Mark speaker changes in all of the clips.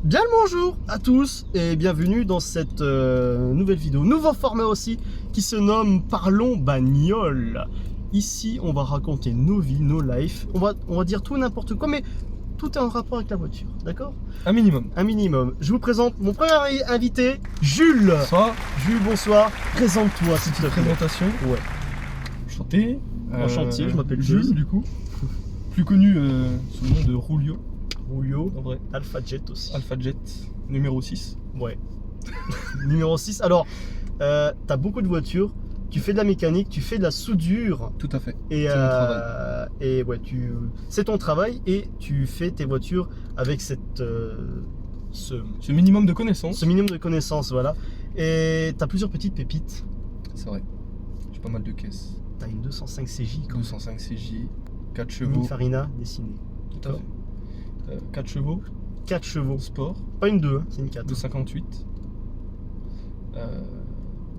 Speaker 1: Bien le bonjour à tous et bienvenue dans cette nouvelle vidéo, nouveau format aussi qui se nomme Parlons Bagnole. Ici on va raconter nos vies, nos lives, on va dire tout et n'importe quoi mais tout est en rapport avec la voiture, d'accord?
Speaker 2: Un minimum.
Speaker 1: Un minimum. Je vous présente mon premier invité, Jules.
Speaker 2: Bonsoir.
Speaker 1: Jules, bonsoir. Présente-toi s'il te plaît.
Speaker 2: Présentation.
Speaker 1: Ouais.
Speaker 2: Enchanté.
Speaker 1: Enchanté, je m'appelle
Speaker 2: Jules
Speaker 1: Jules.
Speaker 2: du coup. Plus connu sous le nom de Rulio.
Speaker 1: Rouillot.
Speaker 2: En vrai.
Speaker 1: Alpha Jet aussi.
Speaker 2: Alpha Jet numéro 6.
Speaker 1: Ouais. Numéro 6. Alors, t'as beaucoup de voitures, tu fais de la mécanique, tu fais de la soudure.
Speaker 2: Tout à fait.
Speaker 1: Et,
Speaker 2: C'est mon travail.
Speaker 1: et ouais, c'est ton travail et tu fais tes voitures avec
Speaker 2: Ce minimum de connaissances.
Speaker 1: ce minimum de connaissances, voilà. Et t'as plusieurs petites pépites.
Speaker 2: C'est vrai. J'ai pas mal de caisses.
Speaker 1: T'as une 205 CJ,
Speaker 2: 205 CJ, 4 chevaux.
Speaker 1: Farina dessinée.
Speaker 2: Tout à fait. 4 chevaux,
Speaker 1: 4 chevaux.
Speaker 2: sport,
Speaker 1: Pas une 2, hein, c'est une 4.
Speaker 2: 258.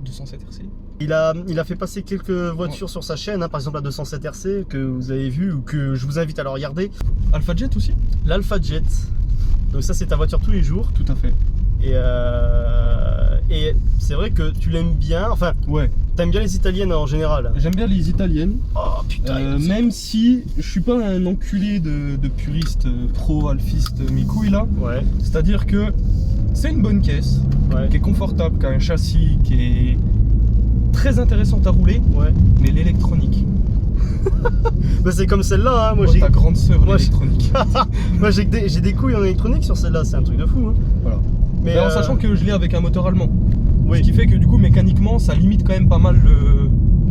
Speaker 2: 207 RC.
Speaker 1: Il a fait passer quelques voitures sur sa chaîne, hein, par exemple la 207 RC que vous avez vu ou que je vous invite à la regarder.
Speaker 2: Alpha Jet aussi.
Speaker 1: L'Alpha Jet. Donc ça c'est ta voiture tous les jours.
Speaker 2: Tout à fait.
Speaker 1: Et c'est vrai que tu l'aimes bien, enfin
Speaker 2: Ouais.
Speaker 1: t'aimes bien les italiennes en général.
Speaker 2: J'aime bien les italiennes.
Speaker 1: Oh putain.
Speaker 2: Même si je suis pas un enculé de puriste pro alphiste mes couilles là,
Speaker 1: Ouais,
Speaker 2: c'est-à-dire que c'est une bonne caisse,
Speaker 1: ouais,
Speaker 2: qui est confortable, qui a un châssis qui est très intéressante à rouler,
Speaker 1: ouais.
Speaker 2: mais l'électronique.
Speaker 1: Bah c'est comme celle-là, hein. Moi
Speaker 2: Oh,
Speaker 1: j'ai
Speaker 2: ta grande sœur
Speaker 1: Moi,
Speaker 2: l'électronique.
Speaker 1: moi, j'ai des couilles en électronique sur celle-là, c'est un truc de fou. Hein.
Speaker 2: Voilà.
Speaker 1: Mais
Speaker 2: Mais en sachant que je l'ai avec un moteur allemand, ce
Speaker 1: oui,
Speaker 2: qui fait que du coup mécaniquement ça limite quand même pas mal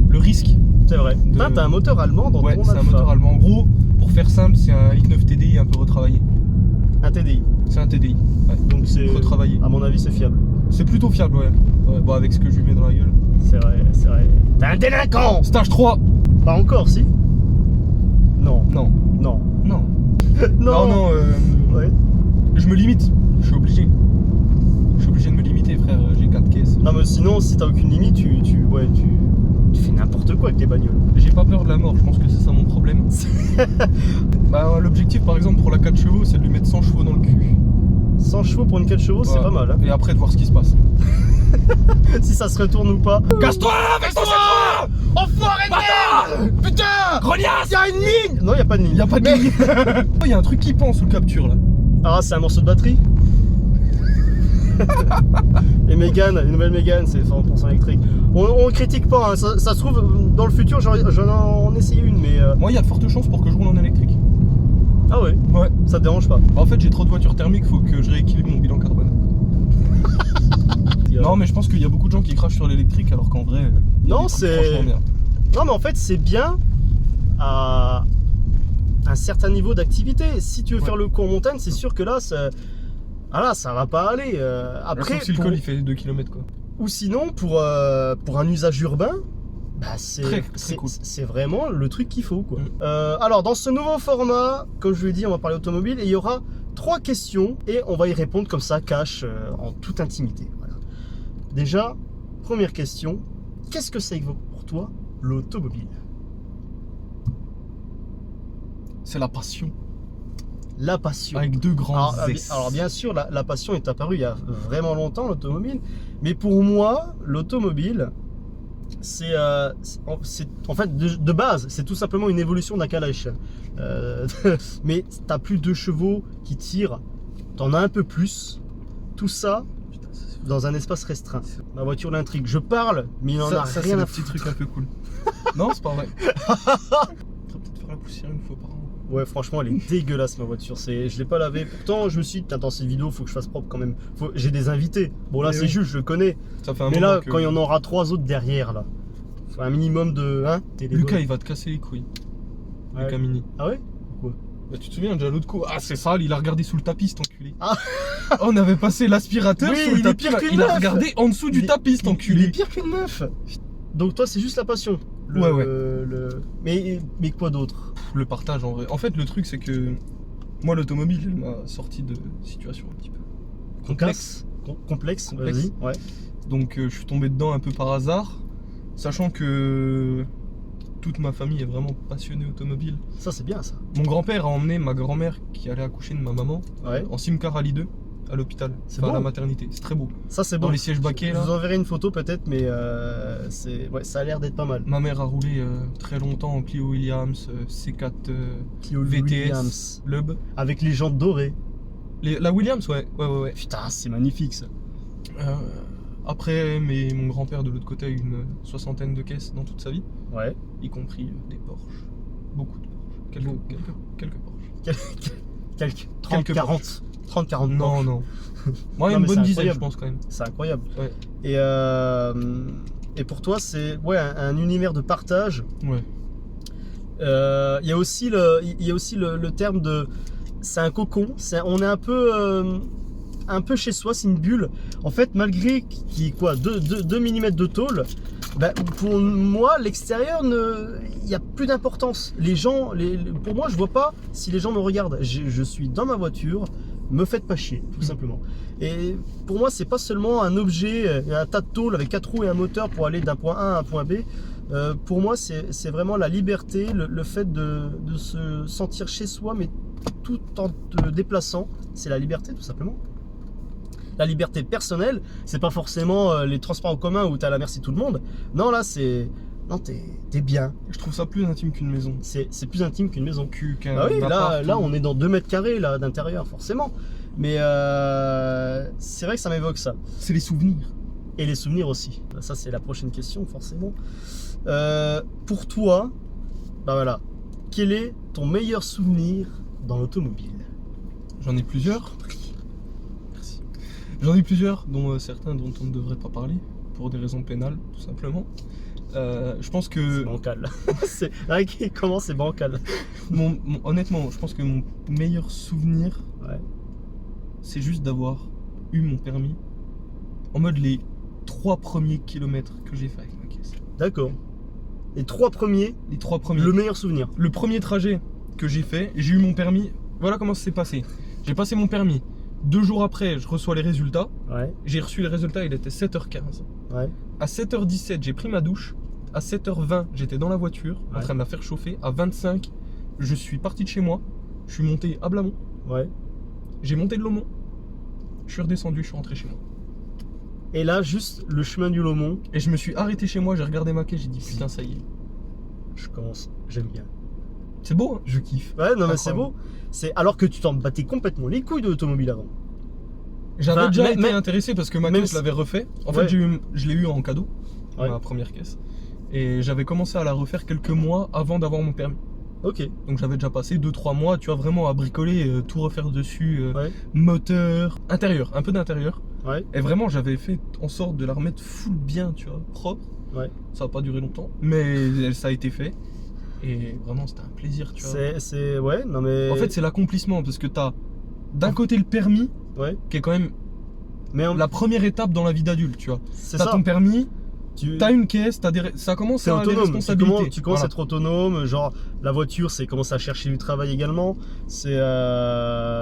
Speaker 2: le risque.
Speaker 1: c'est vrai.
Speaker 2: de-
Speaker 1: T'as un moteur allemand dans
Speaker 2: Ouais,
Speaker 1: ton
Speaker 2: c'est un
Speaker 1: Alpha.
Speaker 2: moteur allemand. En gros, pour faire simple, c'est un i9 TDI un peu retravaillé.
Speaker 1: Un TDI.
Speaker 2: C'est un TDI. Ouais.
Speaker 1: Donc c'est
Speaker 2: Retravaillé.
Speaker 1: à mon avis c'est fiable.
Speaker 2: C'est plutôt fiable, ouais. Ouais, bon, avec ce que je lui mets dans la gueule.
Speaker 1: C'est vrai, c'est vrai. T'es un délinquant.
Speaker 2: Stage 3.
Speaker 1: Pas encore si. Non.
Speaker 2: Non.
Speaker 1: Non.
Speaker 2: Non.
Speaker 1: Non.
Speaker 2: Non,
Speaker 1: Ouais.
Speaker 2: je me limite. Je suis obligé. Je suis obligé de me limiter, frère. J'ai 4 caisses.
Speaker 1: Non mais sinon si t'as aucune limite tu fais n'importe quoi avec tes bagnoles.
Speaker 2: J'ai pas peur de la mort, je pense que c'est ça mon problème. Bah, l'objectif, par exemple, pour la 4 chevaux, c'est de lui mettre 100 chevaux dans le cul.
Speaker 1: 100 chevaux pour une 4 chevaux, c'est
Speaker 2: Voilà.
Speaker 1: pas mal. Hein.
Speaker 2: Et après, de voir ce qui se passe.
Speaker 1: Si ça se retourne ou pas.
Speaker 2: Casse-toi avec ton chevaux.
Speaker 1: Enfoiré de merde. Putain.
Speaker 2: Grognasse.
Speaker 1: Y'a une ligne. Non, y'a pas de ligne.
Speaker 2: Y'a pas de ligne. Il y a un truc qui pend sous le capture là.
Speaker 1: Ah, c'est un morceau de batterie. Les Mégane, les nouvelles Mégane, c'est 100% électrique. On critique pas, hein. Ça se trouve dans le futur j'en en essayé une, mais.
Speaker 2: Moi, il y a de fortes chances pour que je roule en électrique.
Speaker 1: Ah ouais,
Speaker 2: Ouais.
Speaker 1: ça te dérange pas.
Speaker 2: En fait, j'ai trop de voitures thermiques, faut que je rééquilibre mon bilan carbone. Non, mais je pense qu'il y a beaucoup de gens qui crachent sur l'électrique alors qu'en vrai. il y a
Speaker 1: Non,
Speaker 2: des trucs
Speaker 1: c'est-
Speaker 2: franchement bien.
Speaker 1: Non, mais en fait, c'est bien à un certain niveau d'activité. Si tu veux
Speaker 2: Ouais.
Speaker 1: faire le coup en montagne, c'est sûr que là, ça va pas aller. Après,
Speaker 2: Sauf si le
Speaker 1: pour-
Speaker 2: col il fait 2 km quoi.
Speaker 1: ou sinon, pour un usage urbain, bah
Speaker 2: Très cool.
Speaker 1: c'est vraiment le truc qu'il faut, quoi.
Speaker 2: Mm.
Speaker 1: Alors, dans ce nouveau format, comme je vous l'ai dit, on va parler automobile et il y aura 3 questions et on va y répondre comme ça, cash, en toute intimité. Voilà. Déjà, première question, qu'est-ce que c'est pour toi l'automobile?
Speaker 2: C'est la passion.
Speaker 1: La passion.
Speaker 2: Avec 2 grands S.
Speaker 1: Alors, bien sûr, la passion est apparue il y a vraiment longtemps, l'automobile. Mais pour moi, l'automobile, c'est en fait de base, c'est tout simplement une évolution d'un calèche. Mais t'as plus de chevaux qui tirent, t'en as un peu plus. Tout ça
Speaker 2: Putain, ça, c'est-
Speaker 1: dans un espace restreint. Ma voiture l'intrigue. Je parle, mais il en a
Speaker 2: ça, c'est
Speaker 1: rien
Speaker 2: le
Speaker 1: à
Speaker 2: petit
Speaker 1: foutre.
Speaker 2: truc un peu cool. Non, c'est pas vrai. Faudrait peut-être faire la poussière une fois par an.
Speaker 1: Ouais, franchement, elle est dégueulasse ma voiture. Je l'ai pas lavée. Pourtant, je me suis dit, putain, dans cette vidéo, faut que je fasse propre quand même. J'ai des invités. Bon, là,
Speaker 2: Mais
Speaker 1: c'est
Speaker 2: oui.
Speaker 1: juste, je le connais.
Speaker 2: Ça fait un
Speaker 1: Mais
Speaker 2: moment
Speaker 1: là,
Speaker 2: que...
Speaker 1: quand il y en aura 3 autres derrière, là, faut un minimum de. Hein,
Speaker 2: Lucas, il va te casser les couilles.
Speaker 1: Ouais.
Speaker 2: Lucas Mini.
Speaker 1: Ah ouais?
Speaker 2: Bah, tu te souviens déjà l'autre coup? Ah, c'est sale, il a regardé sous le tapis, cet enculé.
Speaker 1: Ah.
Speaker 2: On avait passé l'aspirateur
Speaker 1: Oui,
Speaker 2: sous
Speaker 1: il
Speaker 2: le
Speaker 1: est
Speaker 2: tapis.
Speaker 1: pire qu'une
Speaker 2: Il a
Speaker 1: meuf.
Speaker 2: regardé en dessous du
Speaker 1: Il est-
Speaker 2: tapis, cet
Speaker 1: Il est
Speaker 2: enculé.
Speaker 1: pire qu'une meuf. Donc, toi, c'est juste la passion.
Speaker 2: Ouais, ouais.
Speaker 1: Mais quoi d'autre?
Speaker 2: Le partage en vrai. En fait, le truc, c'est que moi, l'automobile, elle m'a sorti de situation un petit peu complexe.
Speaker 1: Complexe,
Speaker 2: Complexe.
Speaker 1: vas-y. Ouais.
Speaker 2: Donc, je suis tombé dedans un peu par hasard, sachant que toute ma famille est vraiment passionnée automobile.
Speaker 1: Ça, c'est bien, ça.
Speaker 2: Mon grand-père a emmené ma grand-mère qui allait accoucher de ma maman
Speaker 1: Ouais.
Speaker 2: en Simca Rallye 2. à l'hôpital,
Speaker 1: C'est
Speaker 2: enfin, à la
Speaker 1: beau.
Speaker 2: maternité. C'est très beau.
Speaker 1: Ça, c'est
Speaker 2: Dans
Speaker 1: bon.
Speaker 2: les sièges baquets,
Speaker 1: Je
Speaker 2: là.
Speaker 1: vous enverrai une photo peut-être, mais ouais, ça a l'air d'être pas mal.
Speaker 2: Ma mère a roulé très longtemps en Clio Williams, C4
Speaker 1: Clio
Speaker 2: VTS,
Speaker 1: Williams.
Speaker 2: Lub.
Speaker 1: Avec les jantes dorées.
Speaker 2: La Williams, ouais.
Speaker 1: Putain, c'est magnifique ça.
Speaker 2: Après, mon grand-père de l'autre côté a eu une 60aine de caisses dans toute sa vie,
Speaker 1: Ouais.
Speaker 2: y compris des Porsche. Beaucoup de Porsche. Quelques Porsche.
Speaker 1: Quelques 30,
Speaker 2: Quelques
Speaker 1: 40. 30, 40
Speaker 2: Non,
Speaker 1: Porsche.
Speaker 2: non. Moi,
Speaker 1: Non,
Speaker 2: une
Speaker 1: mais
Speaker 2: bonne
Speaker 1: c'est
Speaker 2: dizaine,
Speaker 1: incroyable.
Speaker 2: je pense quand même.
Speaker 1: C'est incroyable.
Speaker 2: Ouais.
Speaker 1: Et pour toi, c'est ouais, un univers de partage.
Speaker 2: Ouais.
Speaker 1: Il y a aussi le terme de. C'est un cocon. On est un peu chez soi, c'est une bulle. En fait, malgré qu'il y ait quoi, 2 mm de tôle, bah, pour moi, l'extérieur, il n'y a plus d'importance. Les gens, pour moi, je vois pas si les gens me regardent. Je suis dans ma voiture, me faites pas chier, tout simplement. Et pour moi, c'est pas seulement un objet, un tas de tôle avec 4 roues et un moteur pour aller d'un point A à un point B. Pour moi, c'est vraiment la liberté, le fait de se sentir chez soi, mais tout en te déplaçant. C'est la liberté, tout simplement. La liberté personnelle, c'est pas forcément les transports en commun où t'es à la merci de tout le monde. Non, là, non, t'es bien.
Speaker 2: Je trouve ça plus intime qu'une maison.
Speaker 1: C'est plus intime qu'une maison.
Speaker 2: Qu'un
Speaker 1: Bah oui,
Speaker 2: appart
Speaker 1: là,
Speaker 2: ou-
Speaker 1: on est dans 2 mètres carrés là d'intérieur, forcément. Mais c'est vrai que ça m'évoque ça.
Speaker 2: C'est les souvenirs.
Speaker 1: Et les souvenirs aussi. Ça, c'est la prochaine question, forcément. Pour toi, bah voilà, quel est ton meilleur souvenir dans l'automobile?
Speaker 2: J'en ai plusieurs. Merci. J'en ai plusieurs, dont certains dont on ne devrait pas parler, pour des raisons pénales, tout simplement. Je pense
Speaker 1: C'est
Speaker 2: que,
Speaker 1: bancal. Comment c'est bancal?
Speaker 2: honnêtement, je pense que mon meilleur souvenir,
Speaker 1: Ouais.
Speaker 2: c'est juste d'avoir eu mon permis en mode les 3 premiers kilomètres que j'ai fait avec ma caisse.
Speaker 1: D'accord. Les 3 premiers,
Speaker 2: Les 3 premiers.
Speaker 1: le meilleur souvenir.
Speaker 2: Le premier trajet que j'ai fait, j'ai eu mon permis. Voilà comment ça s'est passé. J'ai passé mon permis. 2 jours après, je reçois les résultats.
Speaker 1: Ouais,
Speaker 2: J'ai reçu les résultats, il était 7h15.
Speaker 1: ouais.
Speaker 2: À 7h17, j'ai pris ma douche. À 7h20, j'étais dans la voiture, en
Speaker 1: Ouais.
Speaker 2: train de la faire chauffer. À 25, je suis parti de chez moi. Je suis monté à Blamont.
Speaker 1: Ouais.
Speaker 2: J'ai monté de Lomont. Je suis redescendu, je suis rentré chez moi.
Speaker 1: Et là, juste le chemin du Lomont,
Speaker 2: Et je me suis arrêté chez moi, j'ai regardé ma caisse, j'ai dit putain, ça y est.
Speaker 1: j'aime bien.
Speaker 2: C'est beau, hein, je kiffe.
Speaker 1: Ouais, non, mais c'est
Speaker 2: Incroyable.
Speaker 1: beau. Alors que tu t'en battais complètement les couilles de l'automobile avant.
Speaker 2: J'avais
Speaker 1: Enfin,
Speaker 2: déjà
Speaker 1: mais-
Speaker 2: été
Speaker 1: mais-
Speaker 2: intéressé parce que ma
Speaker 1: même
Speaker 2: caisse
Speaker 1: si-
Speaker 2: l'avait refait. En
Speaker 1: Ouais.
Speaker 2: fait, je l'ai eu en cadeau,
Speaker 1: Ouais.
Speaker 2: ma première caisse. Et j'avais commencé à la refaire quelques mois avant d'avoir mon permis.
Speaker 1: Ok.
Speaker 2: Donc j'avais déjà passé 2-3 mois, tu vois, vraiment à bricoler, tout refaire dessus,
Speaker 1: Ouais.
Speaker 2: moteur, intérieur, un peu d'intérieur.
Speaker 1: Ouais.
Speaker 2: Et vraiment, j'avais fait en sorte de la remettre full bien, tu vois, propre.
Speaker 1: Ouais.
Speaker 2: Ça n'a pas duré longtemps, mais ça a été fait. Et vraiment, c'était un plaisir, tu vois.
Speaker 1: Ouais, non mais.
Speaker 2: En fait, c'est l'accomplissement parce que t'as d'un côté le permis,
Speaker 1: Ouais.
Speaker 2: qui est quand même
Speaker 1: Mais
Speaker 2: la première étape dans la vie d'adulte, tu vois.
Speaker 1: c'est
Speaker 2: T'as
Speaker 1: ça.
Speaker 2: ton permis,
Speaker 1: Tu
Speaker 2: t'as une caisse, ça commence
Speaker 1: T'es
Speaker 2: à avoir des
Speaker 1: autonome.
Speaker 2: responsabilités.
Speaker 1: Tu commences à
Speaker 2: Voilà.
Speaker 1: être autonome. Genre, la voiture, c'est commencer à chercher du travail également.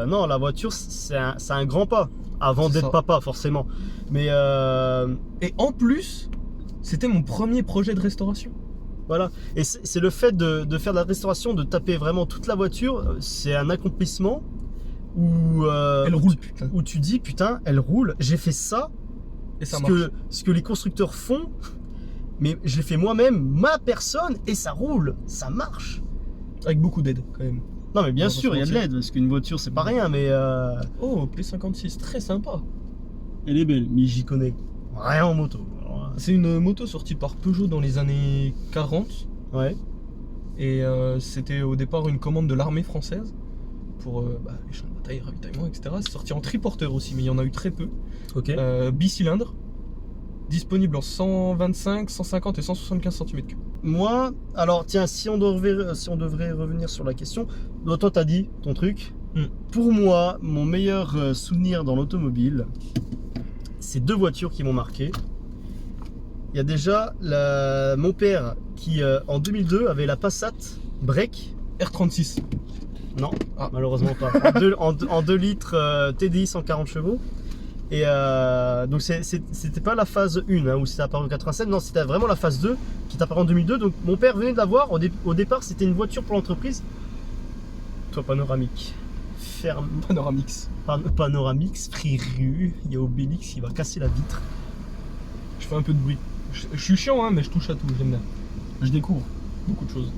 Speaker 1: Non, la voiture, c'est un grand pas. Avant
Speaker 2: C'est
Speaker 1: d'être
Speaker 2: ça.
Speaker 1: papa, forcément. Mais
Speaker 2: Et en plus, c'était mon premier projet de restauration.
Speaker 1: voilà. Et c'est le fait de faire de la restauration, de taper vraiment toute la voiture. C'est un accomplissement où,
Speaker 2: Elle roule, putain.
Speaker 1: où tu dis, putain, elle roule. J'ai fait ça.
Speaker 2: Et ça
Speaker 1: ce
Speaker 2: marche.
Speaker 1: ce que les constructeurs font, mais je l'ai fait moi-même, ma personne, et ça roule, ça marche.
Speaker 2: Avec beaucoup d'aide, quand même.
Speaker 1: Non mais bien
Speaker 2: On va
Speaker 1: sûr,
Speaker 2: se
Speaker 1: il y a de
Speaker 2: mentir.
Speaker 1: l'aide, parce qu'une voiture c'est pas rien, mais
Speaker 2: Oh, P56, très sympa.
Speaker 1: elle est belle, mais j'y connais rien en moto. Alors,
Speaker 2: C'est une moto sortie par Peugeot dans les années 40.
Speaker 1: ouais,
Speaker 2: Et c'était au départ une commande de l'armée française pour les champs de bataille, ravitaillement, etc. C'est sorti en triporteur aussi, mais il y en a eu très peu.
Speaker 1: ok.
Speaker 2: Bicylindre, disponible en 125, 150 et 175 cm3.
Speaker 1: Moi, alors tiens, si on devrait revenir sur la question, donc, toi t'as dit ton truc. Pour moi, mon meilleur souvenir dans l'automobile, c'est 2 voitures qui m'ont marqué. Il y a déjà mon père qui, en 2002, avait la Passat Break.
Speaker 2: R36.
Speaker 1: Non,
Speaker 2: Ah.
Speaker 1: malheureusement pas. En 2 litres TDI 140 chevaux. Et donc c'était pas la phase 1 hein, où c'était apparu en 87, non, c'était vraiment la phase 2 qui est apparue en 2002. Donc mon père venait de l'avoir. Au départ, c'était une voiture pour l'entreprise. Toit panoramique, ferme.
Speaker 2: Panoramix.
Speaker 1: Panoramix, Friru, il y a Obélix, il va casser la vitre.
Speaker 2: Je fais un peu de bruit. Je suis chiant, hein, mais je touche à tout, j'aime bien. Je découvre beaucoup de choses.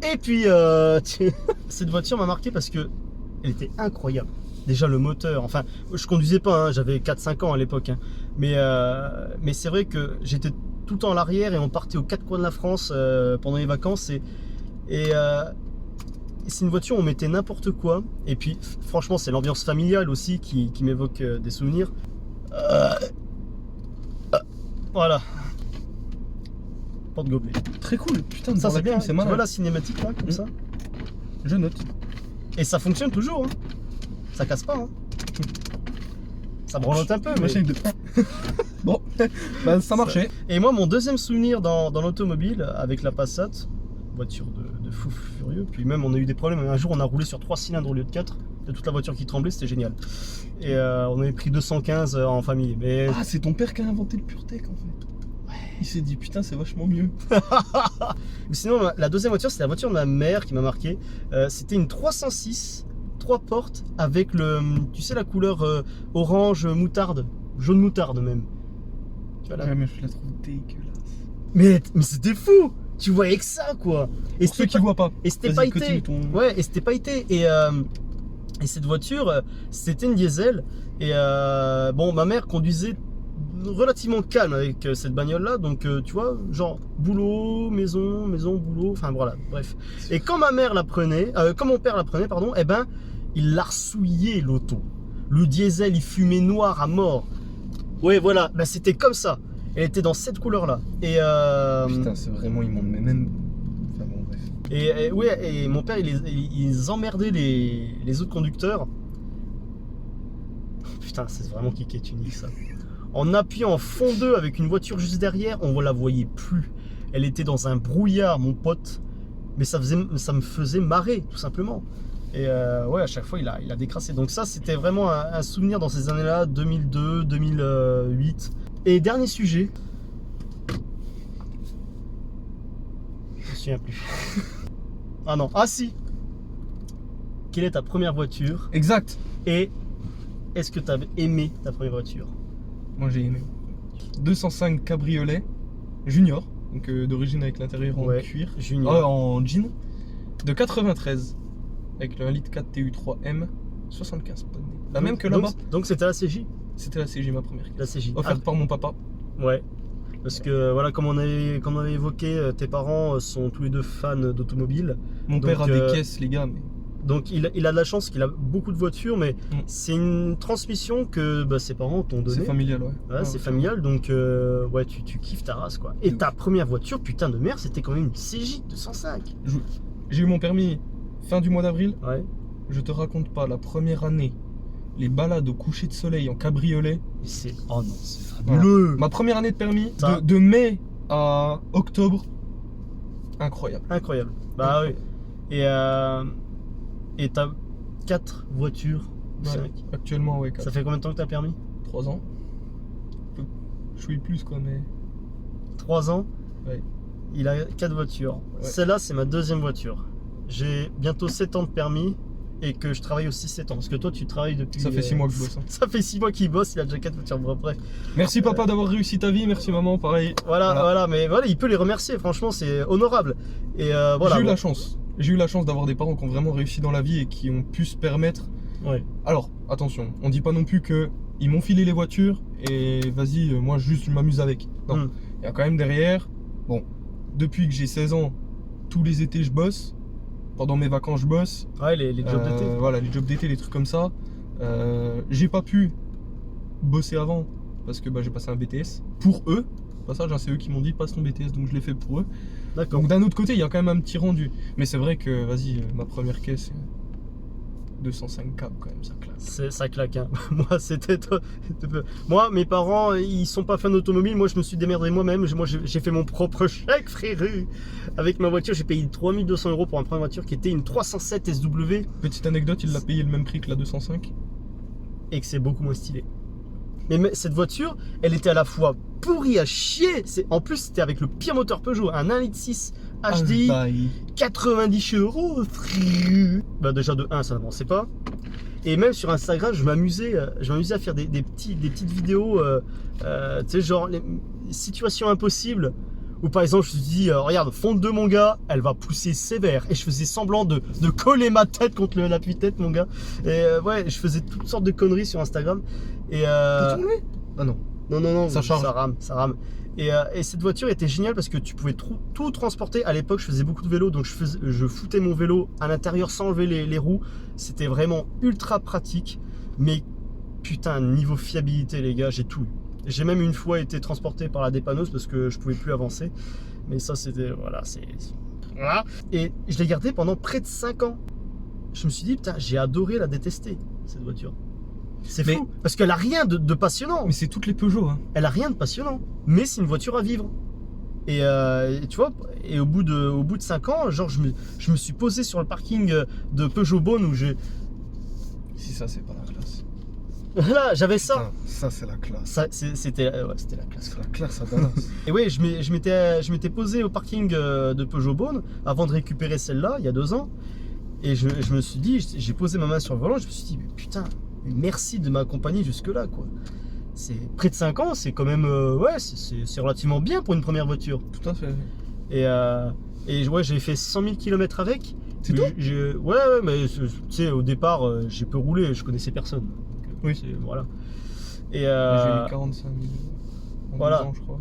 Speaker 1: Et puis, cette voiture m'a marqué parce que elle était incroyable. Déjà le moteur, enfin, je conduisais pas, hein, j'avais 4-5 ans à l'époque. Hein, mais c'est vrai que j'étais tout le temps à l'arrière et on partait aux quatre coins de la France pendant les vacances. Et c'est une voiture où on mettait n'importe quoi. Et puis, franchement, c'est l'ambiance familiale aussi qui m'évoque des souvenirs. Voilà. Porte-gobelet.
Speaker 2: Très cool, putain,
Speaker 1: Ça, c'est bien.
Speaker 2: c'est
Speaker 1: Tu
Speaker 2: malin.
Speaker 1: vois la cinématique là, comme ça.
Speaker 2: Je note.
Speaker 1: Et ça fonctionne toujours. Hein. Ça casse pas. Hein. Ça branlote un peu. Mais...
Speaker 2: J'essaye de... Bon, bah, ça marchait.
Speaker 1: Et moi, mon deuxième souvenir dans l'automobile, avec la Passat, voiture de fou furieux, puis même on a eu des problèmes. Un jour, on a roulé sur 3 cylindres au lieu de 4. De toute la voiture qui tremblait, c'était génial. Et on avait pris 215 en famille. Mais...
Speaker 2: Ah, c'est ton père qui a inventé le PureTech en fait. Il s'est dit putain, c'est vachement mieux.
Speaker 1: Sinon, la deuxième voiture, c'était la voiture de ma mère qui m'a marqué. C'était une 306, 3 portes avec le, tu sais, la couleur orange moutarde, jaune moutarde même. Tu vois, là.
Speaker 2: Ouais, mais je la trouve dégueulasse.
Speaker 1: Mais c'était fou. Tu voyais que ça, quoi. Et
Speaker 2: Pour ceux qui voient pas.
Speaker 1: Et c'était
Speaker 2: Vas-y,
Speaker 1: pailleté.
Speaker 2: continue ton...
Speaker 1: Ouais, et c'était pailleté. Et cette voiture, c'était une diesel. Et bon, ma mère conduisait relativement calme avec cette bagnole là, donc tu vois, genre boulot, maison, boulot, enfin voilà, bref. Et quand ma mère la prenait, quand mon père la prenait, pardon, eh ben il l'arsouillait l'auto. Le diesel il fumait noir à mort. Ouais, voilà, ben, c'était comme ça. Elle était dans cette couleur là. Et
Speaker 2: putain, c'est vraiment immonde, mais même. Enfin bon, bref.
Speaker 1: et ouais, et mon père ils emmerdait les autres conducteurs. Putain, c'est vraiment kické unique ça. En appuyant en fond 2 avec une voiture juste derrière, on ne la voyait plus. Elle était dans un brouillard, mon pote. Mais ça me faisait marrer, tout simplement. Et ouais, à chaque fois, il a décrassé. Donc ça, c'était vraiment un souvenir dans ces années-là, 2002, 2008. Et dernier sujet. Je me souviens plus. Ah non, ah si. Quelle est ta première voiture?
Speaker 2: Exact.
Speaker 1: Et est-ce que tu as aimé ta première voiture?
Speaker 2: Moi j'ai aimé. 205 cabriolet junior, donc d'origine avec l'intérieur en cuir,
Speaker 1: junior.
Speaker 2: En jean, de 93, avec le 1,4 litre TU3M, 75 tonnes. La même que là-bas.
Speaker 1: Donc c'était la CJ?
Speaker 2: C'était la CJ, ma première.
Speaker 1: La CJ.
Speaker 2: Offerte par mon papa.
Speaker 1: Ouais. Parce que voilà, comme on avait évoqué, tes parents sont tous les deux fans d'automobile.
Speaker 2: Mon père a des caisses, les gars. Mais...
Speaker 1: Donc il a de la chance qu'il a beaucoup de voitures, mais c'est une transmission que ses parents t'ont donnée.
Speaker 2: C'est familial, ouais.
Speaker 1: Ouais, c'est familial, donc ouais, tu kiffes ta race, quoi. Et ta première voiture, putain de merde, c'était quand même une CJ 205.
Speaker 2: J'ai eu mon permis fin du mois d'avril.
Speaker 1: Ouais.
Speaker 2: Je te raconte pas, la première année, les balades au coucher de soleil en cabriolet.
Speaker 1: Oh non, c'est fabuleux.
Speaker 2: Voilà. Ma première année de permis, de mai à octobre, incroyable.
Speaker 1: Incroyable. Bah oui. Et t'as 4 voitures.
Speaker 2: Ouais, 5. Actuellement, ouais. 4.
Speaker 1: Ça fait combien de temps que t'as permis?
Speaker 2: 3 ans. Je suis plus, quoi, mais.
Speaker 1: 3 ans.
Speaker 2: Ouais.
Speaker 1: Il a 4 voitures. Ouais. Celle-là, c'est ma deuxième voiture. J'ai bientôt 7 ans de permis et que je travaille aussi 7 ans. Parce que toi, tu travailles depuis.
Speaker 2: Ça fait 6 mois que je bosse. Hein.
Speaker 1: Ça fait 6 mois qu'il bosse, il a déjà 4 voitures. Bref.
Speaker 2: Merci papa d'avoir réussi ta vie, merci maman, pareil.
Speaker 1: Voilà, mais voilà, il peut les remercier, franchement, c'est honorable. Et voilà.
Speaker 2: J'ai eu la chance. J'ai eu la chance d'avoir des parents qui ont vraiment réussi dans la vie et qui ont pu se permettre.
Speaker 1: Ouais.
Speaker 2: Alors, attention, on dit pas non plus que ils m'ont filé les voitures et vas-y, moi juste je m'amuse avec. Non, il y a quand même derrière. Bon, depuis que j'ai 16 ans, tous les étés je bosse. Pendant mes vacances je bosse.
Speaker 1: Ouais, les jobs d'été.
Speaker 2: Voilà, les jobs d'été, les trucs comme ça. J'ai pas pu bosser avant parce que j'ai passé un BTS pour eux. Au passage, c'est eux qui m'ont dit passe ton BTS, donc je l'ai fait pour eux.
Speaker 1: D'accord.
Speaker 2: Donc d'un autre côté, il y a quand même un petit rendu. Mais c'est vrai que, vas-y, ma première caisse, 205 câbles quand même, ça claque.
Speaker 1: Ça claque, hein. Moi, c'était... Moi, mes parents, ils sont pas fans d'automobile. Moi, je me suis démerdé moi-même. Moi, j'ai fait mon propre chèque, frère. Avec ma voiture, j'ai payé 3200 € pour une première voiture qui était une 307 SW.
Speaker 2: Petite anecdote, il l'a payé le même prix que la 205.
Speaker 1: Et que c'est beaucoup moins stylé. cette voiture, elle était à la fois pourrie à chier. En plus, c'était avec le pire moteur Peugeot, un 1,6 litre HDI, 90 €. Bah déjà de 1, ça n'avançait pas. Et même sur Instagram, je m'amusais à faire des petites vidéos, tu sais, genre les situations impossibles. Où par exemple, je me dis, regarde, fonte de mon gars, elle va pousser sévère. Et je faisais semblant de coller ma tête contre l'appui-tête, mon gars. Et ouais, je faisais toutes sortes de conneries sur Instagram. Et
Speaker 2: T'as tourné? Ah non.
Speaker 1: Non,
Speaker 2: ça charge.
Speaker 1: Ça rame. Et cette voiture était géniale parce que tu pouvais tout transporter. À l'époque, je faisais beaucoup de vélo, donc je foutais mon vélo à l'intérieur sans enlever les roues. C'était vraiment ultra pratique. Mais putain, niveau fiabilité, les gars, j'ai tout eu. J'ai même une fois été transporté par la dépanneuse parce que je pouvais plus avancer. Mais ça, c'était... Voilà, voilà. Et je l'ai gardée pendant près de 5 ans. Je me suis dit, putain, j'ai adoré la détester, cette voiture. C'est fou, parce qu'elle a rien de passionnant.
Speaker 2: Mais c'est toutes les Peugeot, hein.
Speaker 1: Elle a rien de passionnant. Mais c'est une voiture à vivre. Et tu vois, et au bout de 5 ans, genre, je me suis posé sur le parking de Peugeot Beaune où j'ai...
Speaker 2: Si ça, c'est pas la classe.
Speaker 1: Là, j'avais ça.
Speaker 2: Putain, ça, c'est la classe.
Speaker 1: C'était la classe.
Speaker 2: C'est la classe à Dallas.
Speaker 1: Et oui, je m'étais posé au parking de Peugeot Beaune avant de récupérer celle-là, il y a 2 ans. Et je me suis dit, j'ai posé ma main sur le volant, je me suis dit, mais putain, merci de m'accompagner jusque-là, quoi. C'est près de 5 ans, c'est quand même, ouais, c'est relativement bien pour une première voiture.
Speaker 2: Tout à fait.
Speaker 1: Et ouais, j'ai fait 100 000 km avec.
Speaker 2: C'est tout?
Speaker 1: Ouais, mais tu sais, au départ, j'ai peu roulé, je connaissais personne.
Speaker 2: Oui.
Speaker 1: Voilà. Et
Speaker 2: j'ai mis 45 000 en
Speaker 1: voilà.
Speaker 2: 2 ans, je crois.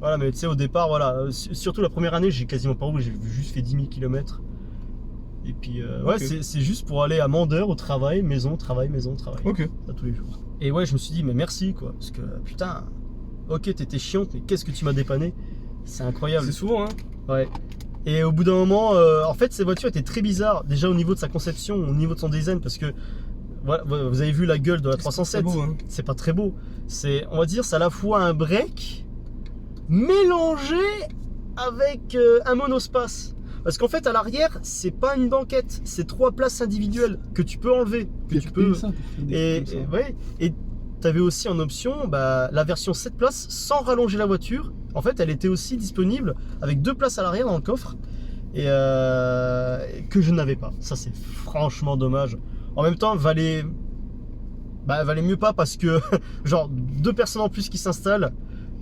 Speaker 1: Voilà, mais tu sais, au départ, voilà, surtout la première année, j'ai quasiment pas roulé, j'ai juste fait 10 000 km. Et puis, ouais, c'est juste pour aller à Mandeur au travail, maison, travail.
Speaker 2: Ok.
Speaker 1: Ça tous les jours. Et ouais, je me suis dit, mais merci, quoi. Parce que, putain, ok, t'étais chiante, mais qu'est-ce que tu m'as dépanné. C'est incroyable.
Speaker 2: C'est souvent, hein.
Speaker 1: Ouais. Et au bout d'un moment, en fait, cette voiture était très bizarre. Déjà au niveau de sa conception, au niveau de son design, parce que voilà, vous avez vu la gueule de la 307. C'est pas très beau. C'est, on va dire, c'est à la fois un break mélangé avec un monospace. Parce qu'en fait, à l'arrière, c'est pas une banquette, c'est 3 places individuelles que tu peux enlever. Que tu peux.
Speaker 2: Ça pour faire des
Speaker 1: ouais. Et t'avais aussi en option la version 7 places sans rallonger la voiture. En fait, elle était aussi disponible avec 2 places à l'arrière dans le coffre. Et que je n'avais pas. Ça, c'est franchement dommage. En même temps, valait mieux pas parce que genre 2 personnes en plus qui s'installent,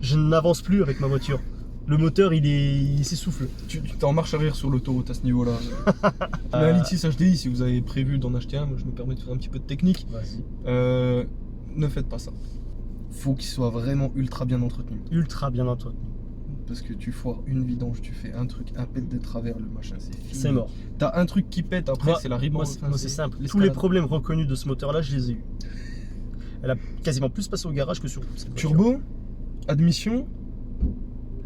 Speaker 1: je n'avance plus avec ma voiture. Le moteur, il s'essouffle.
Speaker 2: Tu t'es en marche arrière sur l'autoroute à ce niveau-là. Mais un Litis HDI, si vous avez prévu d'en acheter un, moi je me permets de faire un petit peu de technique. Ne faites pas ça. Faut qu'il soit vraiment ultra bien entretenu.
Speaker 1: Ultra bien entretenu.
Speaker 2: Parce que tu foires une vidange, tu fais un truc, un pète de travers, le machin, c'est fini.
Speaker 1: C'est mort.
Speaker 2: T'as un truc qui pète, après c'est la ribande.
Speaker 1: Moi c'est simple. Tous les problèmes reconnus de ce moteur-là, je les ai eus. Elle a quasiment plus passé au garage que sur cette
Speaker 2: turbo, admission.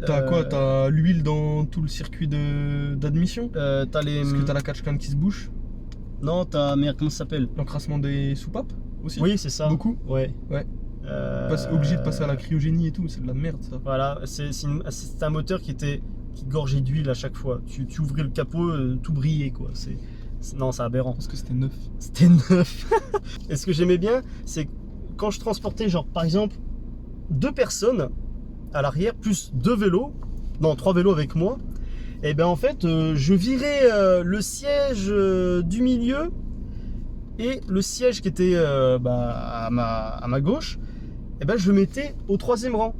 Speaker 2: T'as quoi? T'as l'huile dans tout le circuit d'admission?
Speaker 1: T'as les...
Speaker 2: Est-ce que t'as la catch-can qui se bouche?
Speaker 1: Non, t'as... Merde, comment ça s'appelle?
Speaker 2: L'encrassement des soupapes aussi?
Speaker 1: Oui, c'est ça.
Speaker 2: Beaucoup?
Speaker 1: Ouais.
Speaker 2: Obligé de passer à la cryogénie et tout, c'est de la merde ça.
Speaker 1: Voilà, c'est un moteur qui gorgeait d'huile à chaque fois. Tu ouvrais le capot, tout brillait, quoi. Non, c'est aberrant.
Speaker 2: Parce que c'était neuf.
Speaker 1: C'était neuf. Et ce que j'aimais bien, c'est quand je transportais, genre, par exemple, 2 personnes à l'arrière, plus 2 vélos, non, 3 vélos avec moi, et ben en fait, je virais le siège du milieu et le siège qui était à ma gauche, et ben je le mettais au 3e rang.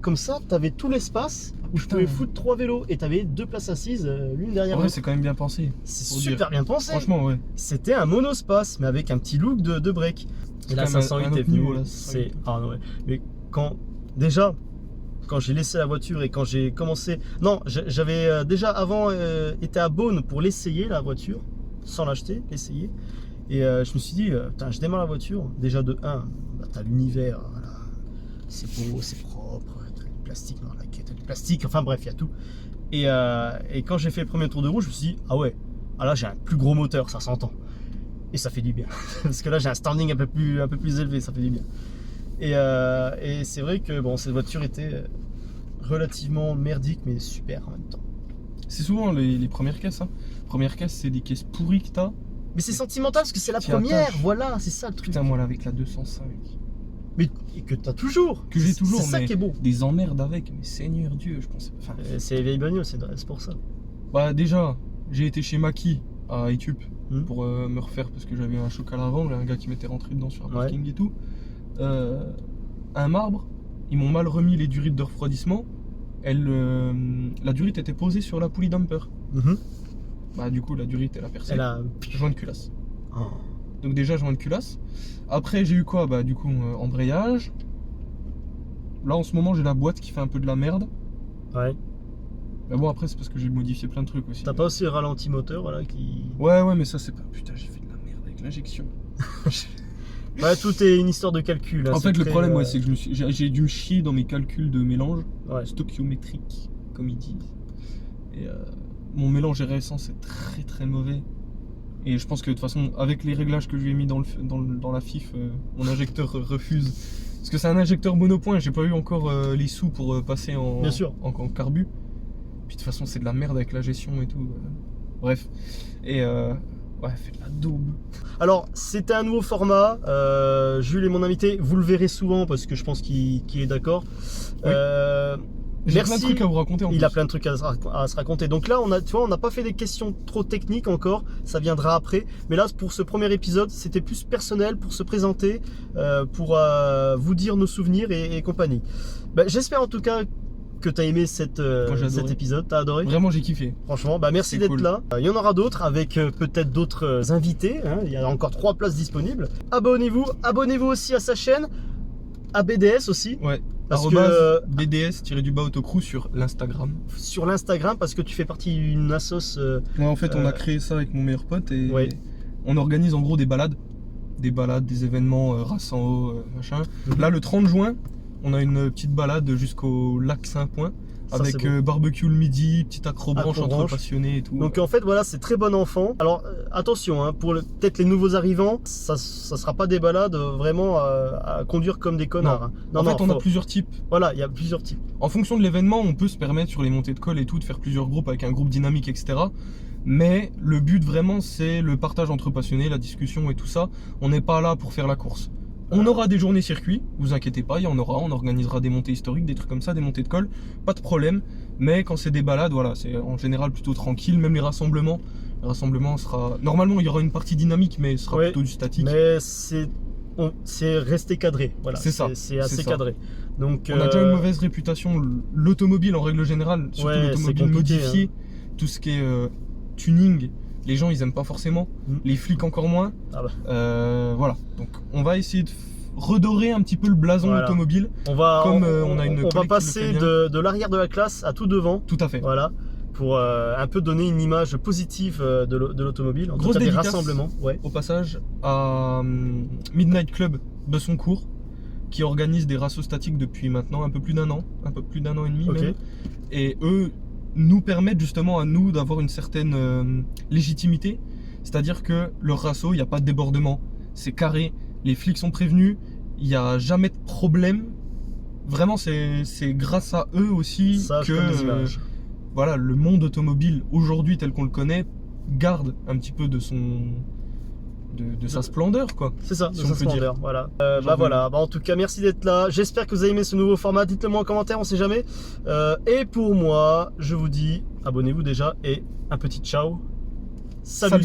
Speaker 1: Comme ça, tu avais tout l'espace où je pouvais foutre 3 vélos et tu avais 2 places assises, l'une derrière l'autre.
Speaker 2: Ouais, c'est quand même bien pensé.
Speaker 1: C'est super bien pensé.
Speaker 2: Franchement, ouais.
Speaker 1: C'était un monospace, mais avec un petit look de break. Et la 508 est venue. C'est... Ah ouais. Mais quand j'ai laissé la voiture et quand j'ai commencé... Non, j'avais déjà avant été à Beaune pour l'essayer, la voiture, sans l'acheter, l'essayer. Et je me suis dit, putain, je démarre la voiture, déjà de 1, t'as l'univers, voilà. C'est beau, c'est propre, t'as du plastique dans la quête, t'as du plastique, enfin bref, il y a tout. Et quand j'ai fait le premier tour de roue, je me suis dit, ah ouais, là j'ai un plus gros moteur, ça s'entend. Et ça fait du bien, parce que là j'ai un standing un peu plus élevé, ça fait du bien. Et c'est vrai que bon, cette voiture était relativement merdique, mais super en même temps.
Speaker 2: C'est souvent les premières caisses. Hein. Première caisse, c'est des caisses pourries que t'as.
Speaker 1: Mais c'est sentimental parce que c'est la première, voilà, c'est ça le truc.
Speaker 2: Putain, moi là avec la 205.
Speaker 1: Mais que t'as toujours.
Speaker 2: Que j'ai toujours,
Speaker 1: C'est ça
Speaker 2: mais
Speaker 1: qui est beau.
Speaker 2: des emmerdes avec, mais Seigneur Dieu, je pense. Enfin,
Speaker 1: C'est les vieilles bagnoles, c'est pour ça.
Speaker 2: bah déjà, j'ai été chez Maki à Etup
Speaker 1: Hmm.
Speaker 2: pour me refaire parce que j'avais un choc à l'avant, un gars qui m'était rentré dedans sur un
Speaker 1: Ouais.
Speaker 2: parking et tout. Un marbre, ils m'ont mal remis les durites de refroidissement. La durite était posée sur la poulie dumper.
Speaker 1: Mhm.
Speaker 2: Bah du coup la durite elle a percé.
Speaker 1: Elle a.
Speaker 2: Joint de culasse.
Speaker 1: Oh.
Speaker 2: Donc déjà joint de culasse. Après j'ai eu quoi? Bah du coup embrayage. Là en ce moment j'ai la boîte qui fait un peu de la merde.
Speaker 1: Ouais.
Speaker 2: Mais bon après c'est parce que j'ai modifié plein de trucs aussi.
Speaker 1: T'as pas aussi le ralenti moteur, voilà, qui.
Speaker 2: Ouais mais ça c'est pas... Putain j'ai fait de la merde avec l'injection.
Speaker 1: Ouais, tout est une histoire de calcul. Hein,
Speaker 2: En
Speaker 1: c'est
Speaker 2: fait le
Speaker 1: très,
Speaker 2: problème ouais, c'est que j'ai dû me chier dans mes calculs de mélange.
Speaker 1: Ouais.
Speaker 2: Stoichiométrique comme ils disent. Et mon mélange air essence est très très mauvais. Et je pense que de toute façon, avec les réglages que je lui ai mis dans la FIF, mon injecteur refuse. Parce que c'est un injecteur monopoint, j'ai pas eu encore les sous pour passer en,
Speaker 1: Bien sûr.
Speaker 2: en carbu. Puis de toute façon, c'est de la merde avec la gestion et tout. Bref. Et ouais, fait de la daube.
Speaker 1: Alors, c'était un nouveau format. Jules est mon invité. Vous le verrez souvent parce que je pense qu'il est d'accord.
Speaker 2: Oui. J'ai plein de
Speaker 1: Merci.
Speaker 2: trucs à vous raconter en plus.
Speaker 1: Il a plein de trucs à se raconter. Donc là, tu vois, on n'a pas fait des questions trop techniques encore. Ça viendra après. Mais là, pour ce premier épisode, c'était plus personnel pour se présenter, pour vous dire nos souvenirs et compagnie. Ben, j'espère en tout cas que tu as aimé cet épisode. T'as adoré?
Speaker 2: Vraiment, j'ai kiffé.
Speaker 1: Franchement, bah merci
Speaker 2: C'est
Speaker 1: d'être
Speaker 2: cool.
Speaker 1: là. Il y en aura d'autres avec peut-être d'autres invités. Hein. Il y a encore 3 places disponibles. Abonnez-vous aussi à sa chaîne, à BDS aussi.
Speaker 2: Ouais.
Speaker 1: Parce
Speaker 2: Arrobase
Speaker 1: que
Speaker 2: BDS-du-bas autocrew sur l'Instagram.
Speaker 1: sur l'Instagram, parce que tu fais partie d'une assos.
Speaker 2: Ouais, en fait, on a créé ça avec mon meilleur pote et
Speaker 1: Ouais.
Speaker 2: on organise en gros des balades. Des événements race en haut, machin.
Speaker 1: Mhm.
Speaker 2: Là, le 30 juin, on a une petite balade jusqu'au lac Saint-Point.
Speaker 1: Ça,
Speaker 2: Avec
Speaker 1: c'est beau.
Speaker 2: barbecue le midi, petite accrobranche entre
Speaker 1: Accrobranche.
Speaker 2: passionnés et tout.
Speaker 1: Donc en fait, voilà, c'est très bon enfant. Alors attention, hein, pour peut-être les nouveaux arrivants, ça sera pas des balades vraiment à conduire comme des connards. Hein.
Speaker 2: en fait, on a plusieurs types.
Speaker 1: Voilà, il y a plusieurs types.
Speaker 2: En fonction de l'événement, on peut se permettre sur les montées de col et tout de faire plusieurs groupes avec un groupe dynamique, etc. Mais le but vraiment, c'est le partage entre passionnés, la discussion et tout ça. On n'est pas là pour faire la course. On aura des journées circuits, vous inquiétez pas, il y en aura. On organisera des montées historiques, des trucs comme ça, des montées de col, pas de problème. Mais quand c'est des balades, voilà, c'est en général plutôt tranquille. Même les rassemblements, sera... Normalement, il y aura une partie dynamique, mais ce sera
Speaker 1: Ouais,
Speaker 2: plutôt du statique.
Speaker 1: Mais c'est resté cadré. Voilà,
Speaker 2: C'est ça,
Speaker 1: c'est assez
Speaker 2: c'est ça.
Speaker 1: cadré. Donc
Speaker 2: On a déjà une mauvaise réputation, l'automobile en règle générale, surtout
Speaker 1: Ouais,
Speaker 2: l'automobile
Speaker 1: c'est compliqué,
Speaker 2: modifiée, tout ce qui est tuning, les gens ils aiment pas forcément,
Speaker 1: Mm.
Speaker 2: les flics encore moins.
Speaker 1: Ah bah.
Speaker 2: Voilà, donc on va essayer de redorer un petit peu le blason
Speaker 1: Voilà.
Speaker 2: automobile,
Speaker 1: On va,
Speaker 2: comme on a une
Speaker 1: on
Speaker 2: collègue
Speaker 1: va
Speaker 2: qui
Speaker 1: passer
Speaker 2: le fait
Speaker 1: de l'arrière de la classe à tout devant.
Speaker 2: tout à fait.
Speaker 1: Voilà, pour un peu donner une image positive de l'automobile. En tout
Speaker 2: Grosse
Speaker 1: cas, des
Speaker 2: dédicace.
Speaker 1: rassemblements. Ouais.
Speaker 2: Au passage, à Midnight Club Besoncourt, qui organise des rassos statiques depuis maintenant un peu plus d'un an et demi
Speaker 1: Ok.
Speaker 2: même. Et eux nous permettent justement à nous d'avoir une certaine légitimité. C'est-à-dire que leur rasso, il n'y a pas de débordement, c'est carré, les flics sont prévenus, il n'y a jamais de problème. Vraiment, c'est grâce à eux aussi
Speaker 1: Ça, je
Speaker 2: que
Speaker 1: donne des images.
Speaker 2: voilà, le monde automobile aujourd'hui tel qu'on le connaît garde un petit peu de sa splendeur, quoi.
Speaker 1: C'est ça, de
Speaker 2: si
Speaker 1: sa
Speaker 2: on peut dire.
Speaker 1: splendeur, voilà.
Speaker 2: J'en
Speaker 1: Bah
Speaker 2: veux.
Speaker 1: voilà, bah en tout cas merci d'être là. J'espère que vous avez aimé ce nouveau format. Dites-le moi en commentaire, on sait jamais. Et pour moi, je vous dis abonnez-vous déjà et un petit ciao. Salut.
Speaker 2: Salut.